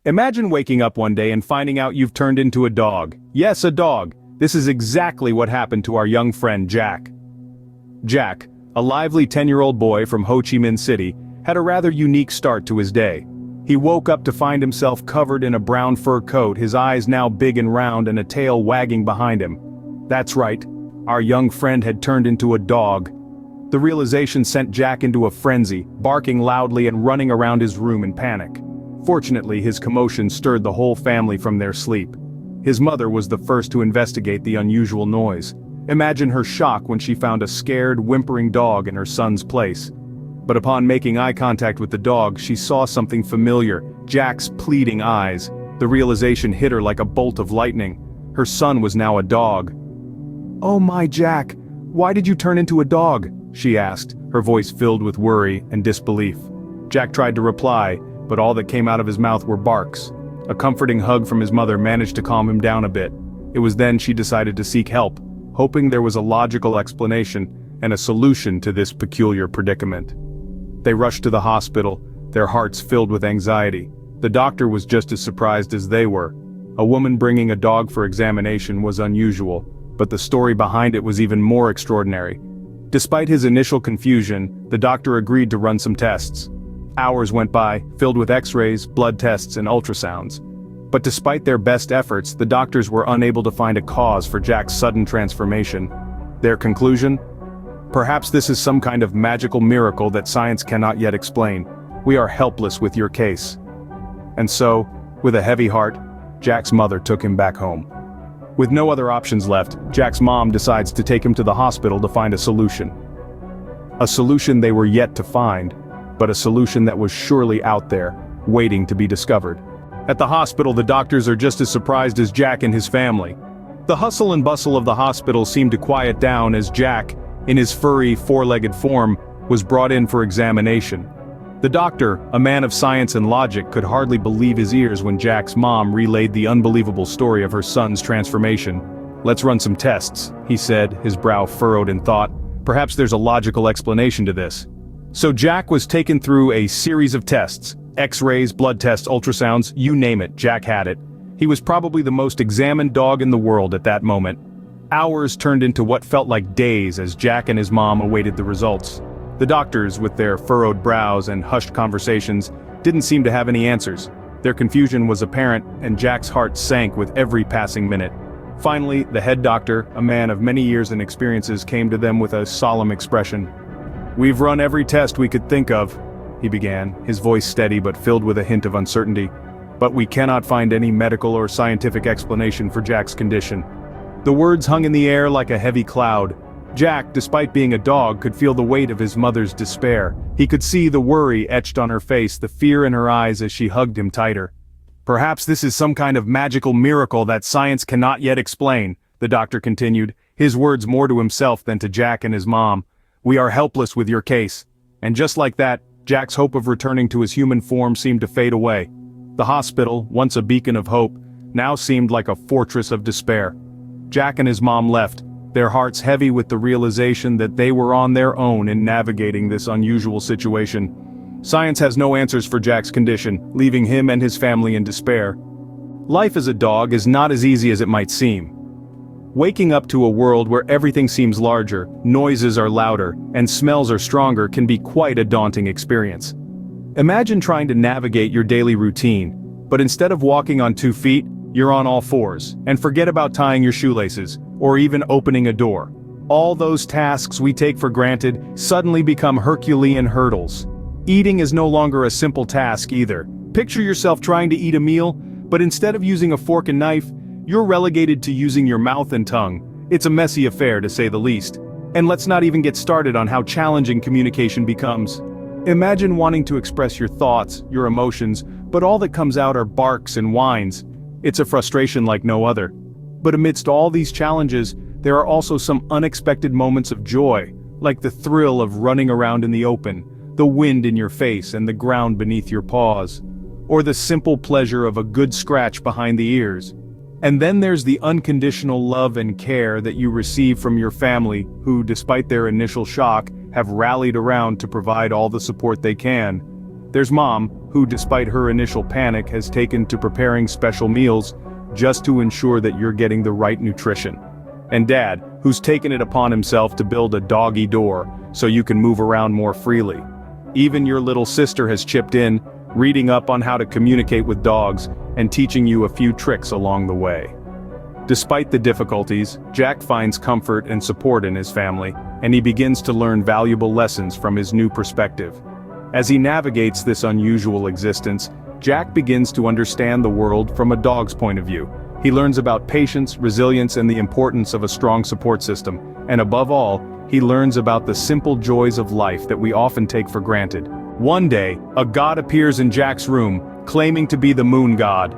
Imagine waking up one day and finding out you've turned into a dog. Yes, a dog. This is exactly what happened to our young friend Jack. Jack, a lively 10-year-old boy from Ho Chi Minh City, had a rather unique start to his day. He woke up to find himself covered in a brown fur coat, his eyes now big and round and a tail wagging behind him. That's right, our young friend had turned into a dog. The realization sent Jack into a frenzy, barking loudly and running around his room in panic. Fortunately, his commotion stirred the whole family from their sleep. His mother was the first to investigate the unusual noise. Imagine her shock when she found a scared, whimpering dog in her son's place. But upon making eye contact with the dog, she saw something familiar, Jack's pleading eyes. The realization hit her like a bolt of lightning. Her son was now a dog. "Oh my Jack, why did you turn into a dog?" she asked, her voice filled with worry and disbelief. Jack tried to reply, but all that came out of his mouth were barks. A comforting hug from his mother managed to calm him down a bit. It was then she decided to seek help, hoping there was a logical explanation and a solution to this peculiar predicament. They rushed to the hospital, their hearts filled with anxiety. The doctor was just as surprised as they were. A woman bringing a dog for examination was unusual, but the story behind it was even more extraordinary. Despite his initial confusion, the doctor agreed to run some tests. Hours went by, filled with x-rays, blood tests, and ultrasounds. But despite their best efforts, the doctors were unable to find a cause for Jack's sudden transformation. Their conclusion? Perhaps this is some kind of magical miracle that science cannot yet explain. We are helpless with your case. And so, with a heavy heart, Jack's mother took him back home. With no other options left, Jack's mom decides to take him to the hospital to find a solution. A solution they were yet to find, but a solution that was surely out there, waiting to be discovered. At the hospital, the doctors are just as surprised as Jack and his family. The hustle and bustle of the hospital seemed to quiet down as Jack, in his furry, four-legged form, was brought in for examination. The doctor, a man of science and logic, could hardly believe his ears when Jack's mom relayed the unbelievable story of her son's transformation. "Let's run some tests," he said, his brow furrowed in thought. "Perhaps there's a logical explanation to this." So Jack was taken through a series of tests. X-rays, blood tests, ultrasounds, you name it, Jack had it. He was probably the most examined dog in the world at that moment. Hours turned into what felt like days as Jack and his mom awaited the results. The doctors, with their furrowed brows and hushed conversations, didn't seem to have any answers. Their confusion was apparent, and Jack's heart sank with every passing minute. Finally, the head doctor, a man of many years and experiences, came to them with a solemn expression. "We've run every test we could think of," he began, his voice steady but filled with a hint of uncertainty. "But we cannot find any medical or scientific explanation for Jack's condition." The words hung in the air like a heavy cloud. Jack, despite being a dog, could feel the weight of his mother's despair. He could see the worry etched on her face, the fear in her eyes as she hugged him tighter. "Perhaps this is some kind of magical miracle that science cannot yet explain," the doctor continued, his words more to himself than to Jack and his mom. "We are helpless with your case." And just like that, Jack's hope of returning to his human form seemed to fade away. The hospital, once a beacon of hope, now seemed like a fortress of despair. Jack and his mom left, their hearts heavy with the realization that they were on their own in navigating this unusual situation. Science has no answers for Jack's condition, leaving him and his family in despair. Life as a dog is not as easy as it might seem. Waking up to a world where everything seems larger, noises are louder, and smells are stronger can be quite a daunting experience. Imagine trying to navigate your daily routine, but instead of walking on 2 feet, you're on all fours, and forget about tying your shoelaces, or even opening a door. All those tasks we take for granted suddenly become Herculean hurdles. Eating is no longer a simple task either. Picture yourself trying to eat a meal, but instead of using a fork and knife, you're relegated to using your mouth and tongue. It's a messy affair, to say the least. And let's not even get started on how challenging communication becomes. Imagine wanting to express your thoughts, your emotions, but all that comes out are barks and whines. It's a frustration like no other. But amidst all these challenges, there are also some unexpected moments of joy, like the thrill of running around in the open, the wind in your face and the ground beneath your paws, or the simple pleasure of a good scratch behind the ears. And then there's the unconditional love and care that you receive from your family, who, despite their initial shock, have rallied around to provide all the support they can. There's Mom, who despite her initial panic has taken to preparing special meals just to ensure that you're getting the right nutrition. And Dad, who's taken it upon himself to build a doggy door so you can move around more freely. Even your little sister has chipped in, reading up on how to communicate with dogs and teaching you a few tricks along the way. Despite the difficulties, Jack finds comfort and support in his family, and he begins to learn valuable lessons from his new perspective. As he navigates this unusual existence, Jack begins to understand the world from a dog's point of view. He learns about patience, resilience, and the importance of a strong support system, and above all, he learns about the simple joys of life that we often take for granted. One day, a god appears in Jack's room, claiming to be the moon god.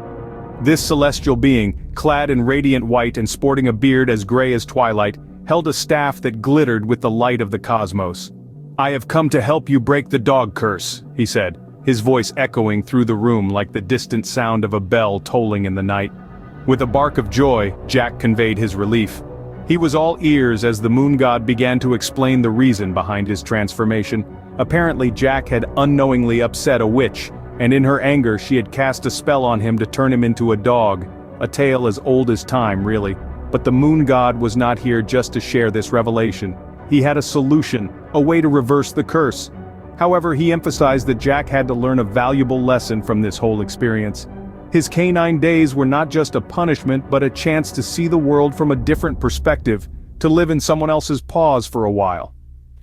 This celestial being, clad in radiant white and sporting a beard as gray as twilight, held a staff that glittered with the light of the cosmos. "I have come to help you break the dog curse," he said, his voice echoing through the room like the distant sound of a bell tolling in the night. With a bark of joy, Jack conveyed his relief. He was all ears as the moon god began to explain the reason behind his transformation. Apparently Jack had unknowingly upset a witch, and in her anger she had cast a spell on him to turn him into a dog, a tale as old as time really. But the moon god was not here just to share this revelation. He had a solution, a way to reverse the curse. However, he emphasized that Jack had to learn a valuable lesson from this whole experience. His canine days were not just a punishment but a chance to see the world from a different perspective, to live in someone else's paws for a while.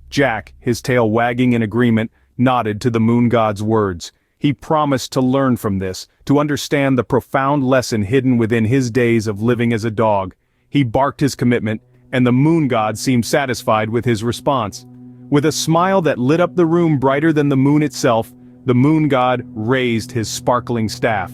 Jack, his tail wagging in agreement, nodded to the moon god's words. He promised to learn from this, to understand the profound lesson hidden within his days of living as a dog. He barked his commitment, and the moon god seemed satisfied with his response. With a smile that lit up the room brighter than the moon itself, the moon god raised his sparkling staff.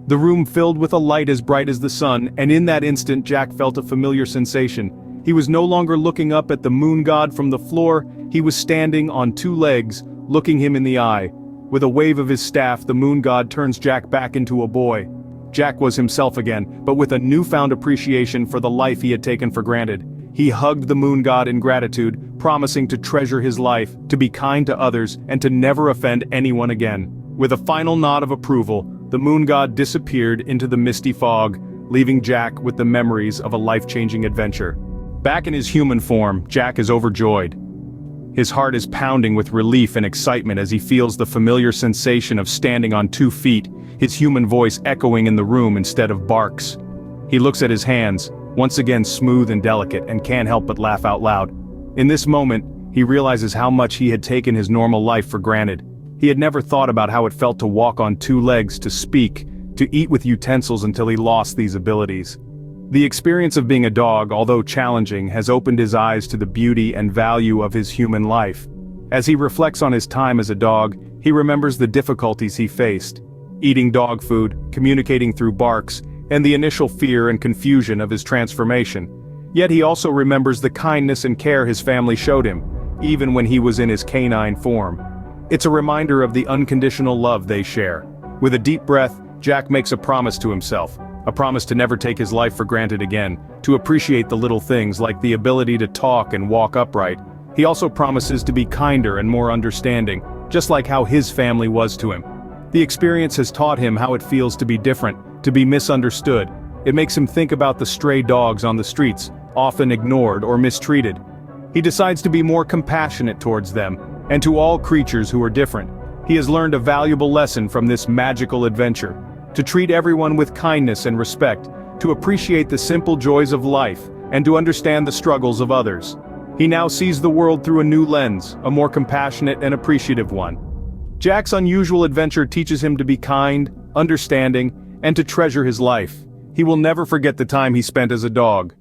The room filled with a light as bright as the sun, and in that instant Jack felt a familiar sensation. He was no longer looking up at the moon god from the floor, he was standing on two legs, looking him in the eye. With a wave of his staff, the moon god turns Jack back into a boy. Jack was himself again, but with a newfound appreciation for the life he had taken for granted. He hugged the moon god in gratitude, promising to treasure his life, to be kind to others, and to never offend anyone again. With a final nod of approval, the moon god disappeared into the misty fog, leaving Jack with the memories of a life-changing adventure. Back in his human form, Jack is overjoyed. His heart is pounding with relief and excitement as he feels the familiar sensation of standing on 2 feet, his human voice echoing in the room instead of barks. He looks at his hands, once again smooth and delicate, and can't help but laugh out loud. In this moment, he realizes how much he had taken his normal life for granted. He had never thought about how it felt to walk on 2 legs, to speak, to eat with utensils until he lost these abilities. The experience of being a dog, although challenging, has opened his eyes to the beauty and value of his human life. As he reflects on his time as a dog, he remembers the difficulties he faced. Eating dog food, communicating through barks, and the initial fear and confusion of his transformation. Yet he also remembers the kindness and care his family showed him, even when he was in his canine form. It's a reminder of the unconditional love they share. With a deep breath, Jack makes a promise to himself. A promise to never take his life for granted again, to appreciate the little things like the ability to talk and walk upright. He also promises to be kinder and more understanding, just like how his family was to him. The experience has taught him how it feels to be different, to be misunderstood. It makes him think about the stray dogs on the streets, often ignored or mistreated. He decides to be more compassionate towards them, and to all creatures who are different. He has learned a valuable lesson from this magical adventure. To treat everyone with kindness and respect, to appreciate the simple joys of life, and to understand the struggles of others. He now sees the world through a new lens, a more compassionate and appreciative one. Jack's unusual adventure teaches him to be kind, understanding, and to treasure his life. He will never forget the time he spent as a dog,